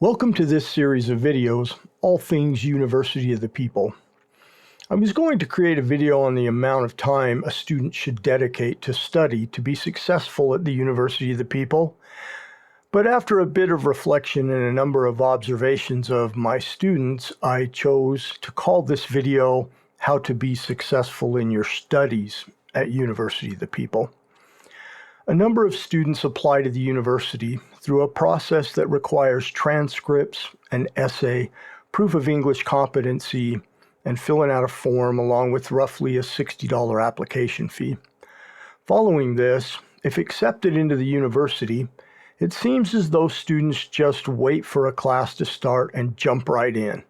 Welcome to this series of videos, All Things University of the People. I was going to create a video on the amount of time a student should dedicate to study to be successful at the University of the People, but after a bit of reflection and a number of observations of my students, I chose to call this video How to Be Successful in Your Studies at University of the People. A number of students apply to the university through a process that requires transcripts, an essay, proof of English competency, and filling out a form along with roughly a $60 application fee. Following this, if accepted into the university, it seems as though students just wait for a class to start and jump right in.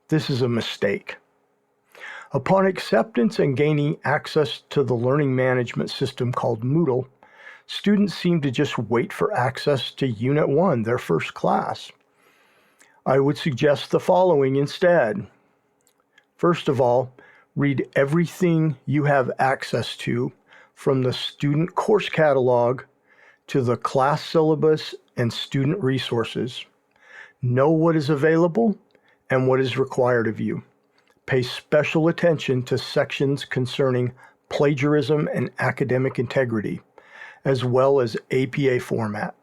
This is a mistake. Upon acceptance and gaining access to the learning management system called Moodle, students seem to just wait for access to Unit 1, their first class. I would suggest the following instead. First of all, read everything you have access to, from the student course catalog to the class syllabus and student resources. Know what is available and what is required of you. Pay special attention to sections concerning plagiarism and academic integrity, as well as APA format.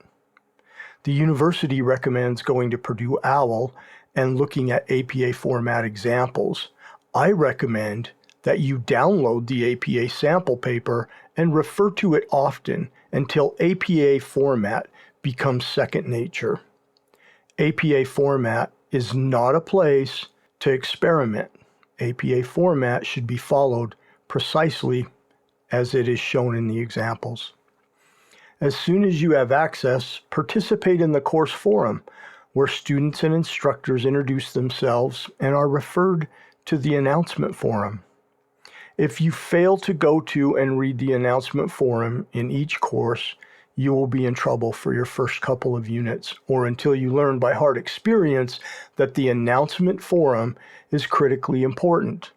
The university recommends going to Purdue OWL and looking at APA format examples. I recommend that you download the APA sample paper and refer to it often until APA format becomes second nature. APA format is not a place to experiment. APA format should be followed precisely as it is shown in the examples. As soon as you have access, participate in the course forum, where students and instructors introduce themselves and are referred to the announcement forum. If you fail to go to and read the announcement forum in each course, you will be in trouble for your first couple of units, or until you learn by hard experience that the announcement forum is critically important.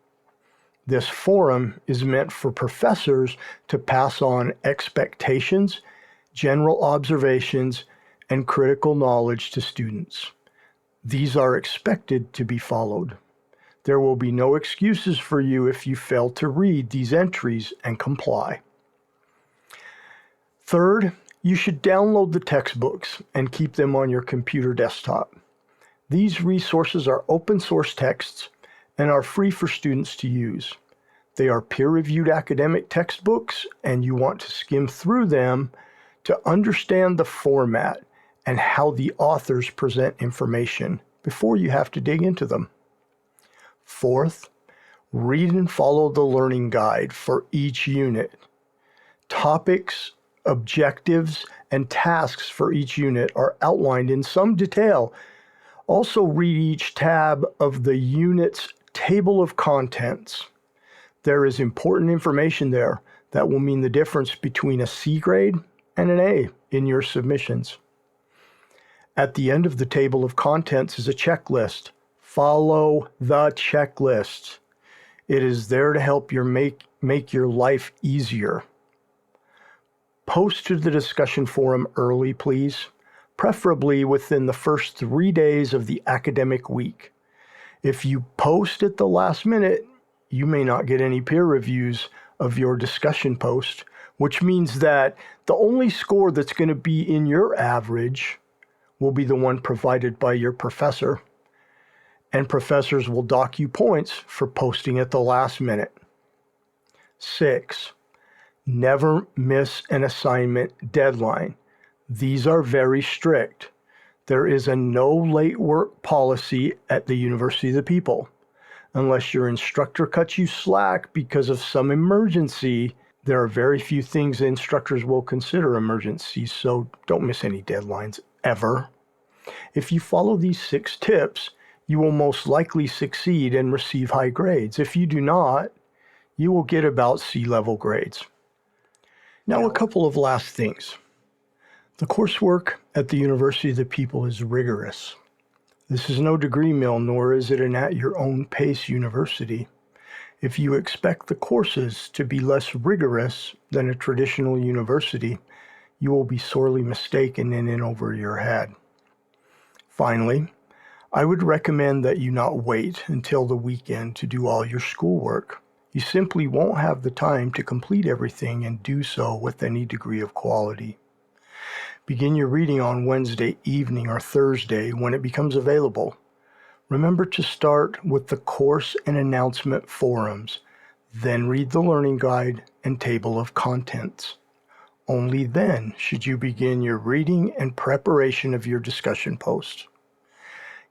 This forum is meant for professors to pass on expectations, general observations, and critical knowledge to students. These are expected to be followed. There will be no excuses for you if you fail to read these entries and comply. Third, you should download the textbooks and keep them on your computer desktop. These resources are open source texts and are free for students to use. They are peer-reviewed academic textbooks, and you want to skim through them to understand the format and how the authors present information before you have to dig into them. Fourth, read and follow the learning guide for each unit. Topics, objectives, and tasks for each unit are outlined in some detail. Also read each tab of the unit's table of contents. There is important information there that will mean the difference between a C grade and an A in your submissions. At the end of the table of contents is a checklist. Follow the checklist. It is there to help make your life easier. Post to the discussion forum early, please, preferably within the first 3 days of the academic week. If you post at the last minute, you may not get any peer reviews of your discussion post, which means that the only score that's going to be in your average will be the one provided by your professor, and professors will dock you points for posting at the last minute. 6, never miss an assignment deadline. These are very strict. There is a no late work policy at the University of the People. Unless your instructor cuts you slack because of some emergency, there are very few things the instructors will consider emergencies, so don't miss any deadlines, ever. If you follow these 6 tips, you will most likely succeed and receive high grades. If you do not, you will get about C-level grades. Now, a couple of last things. The coursework at the University of the People is rigorous. This is no degree mill, nor is it an at-your-own-pace university. If you expect the courses to be less rigorous than a traditional university, you will be sorely mistaken and in over your head. Finally, I would recommend that you not wait until the weekend to do all your schoolwork. You simply won't have the time to complete everything and do so with any degree of quality. Begin your reading on Wednesday evening or Thursday when it becomes available. Remember to start with the course and announcement forums, then read the learning guide and table of contents. Only then should you begin your reading and preparation of your discussion posts.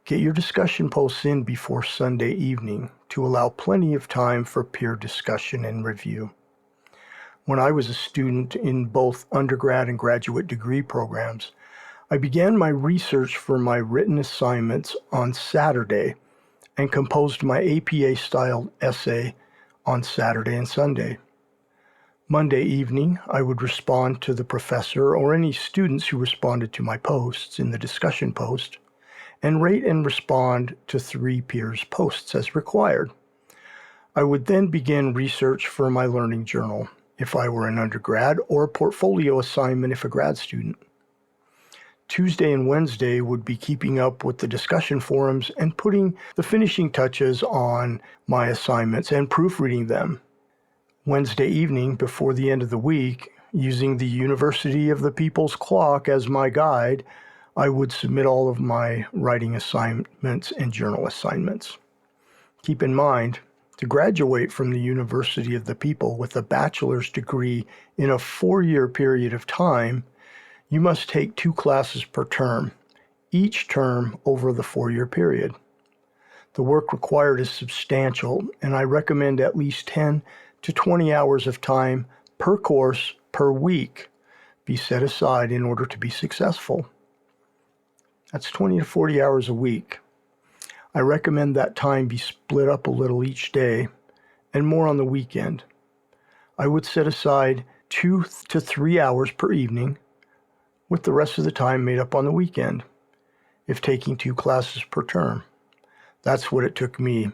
Get your discussion posts in before Sunday evening to allow plenty of time for peer discussion and review. When I was a student in both undergrad and graduate degree programs, I began my research for my written assignments on Saturday and composed my APA-style essay on Saturday and Sunday. Monday evening, I would respond to the professor or any students who responded to my posts in the discussion post, and rate and respond to 3 peers' posts as required. I would then begin research for my learning journal if I were an undergrad, or a portfolio assignment if a grad student. Tuesday and Wednesday would be keeping up with the discussion forums and putting the finishing touches on my assignments and proofreading them. Wednesday evening, before the end of the week, using the University of the People's Clock as my guide, I would submit all of my writing assignments and journal assignments. Keep in mind, to graduate from the University of the People with a bachelor's degree in a 4-year period of time, you must take 2 classes per term, each term over the 4-year period. The work required is substantial, and I recommend at least 10 to 20 hours of time per course per week be set aside in order to be successful. That's 20 to 40 hours a week. I recommend that time be split up a little each day and more on the weekend. I would set aside 2 to 3 hours per evening, with the rest of the time made up on the weekend, if taking 2 classes per term. That's what it took me.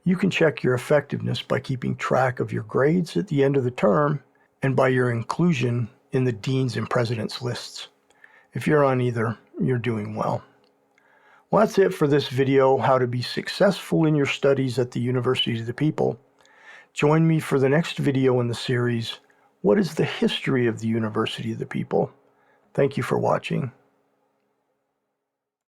You can check your effectiveness by keeping track of your grades at the end of the term and by your inclusion in the dean's and president's lists. If you're on either, you're doing well. Well, that's it for this video, how to be successful in your studies at the University of the People. Join me for the next video in the series, What is the History of the University of the People? Thank you for watching.